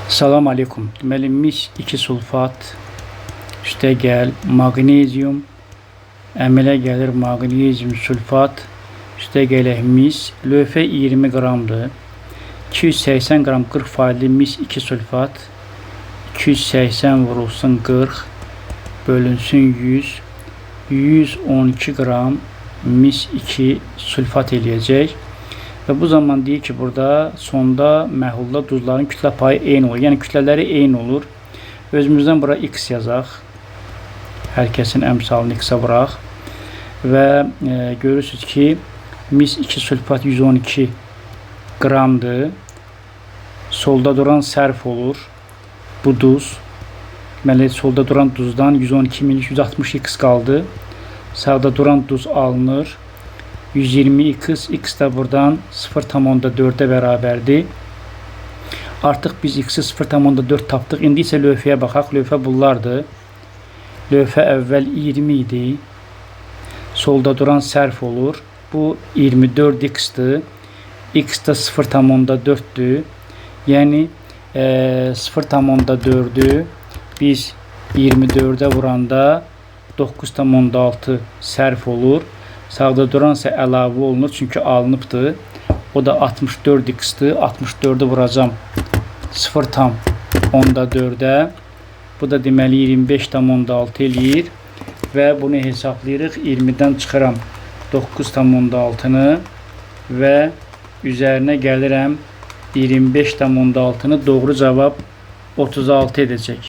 Salam aleykum. Deməli, mis 2 sulfat, üstə gəl magnezium, əmələ gəlir magnezium sulfat, üstə gələk mis, lövhə 20 qramdır. 280 qram 40% mis 2 sulfat, 280 vurulsun 40, bölünsün 100, 112 qram mis 2 sulfat eləyəcək. Və bu zaman deyir ki, burada sonda məhlulda duzların kütlə payı eyni olur. Yəni kütlələri eyni olur. Özümüzdən bura x yazaq. Hər kəsin əmsalını x-ə bıraq. Və görürsünüz ki, mis 2 sulfat 112 qramdır. Solda duran sərf olur. Bu duz. Deməli, solda duran duzdan 112 minus 160 x qaldı. Sağda duran duz alınır. 120 x da buradan 0,4'e bərabərdir. Artıq biz x-i 0,4 tapdıq. İndi isə lövhəyə baxaq. Lövhə bunlardır. Lövhə əvvəl 20 idi. Solda duran sərf olur. Bu 24 x-dir. X da 0,4'dür. Yəni 0,4'ü biz 24'e vuranda 9,6 sərf olur. Sağda duransa əlavə olunur, çünki alınıbdır. O da 64 x-dir. 64'ü vuracam 0,4'e. Bu da deməli 25,6 eləyir. Və bunu hesablayırıq. 20'dən çıxıram 9,6'nı və üzərinə gəlirəm 25,6'nı. Doğru cavab 36 edəcək.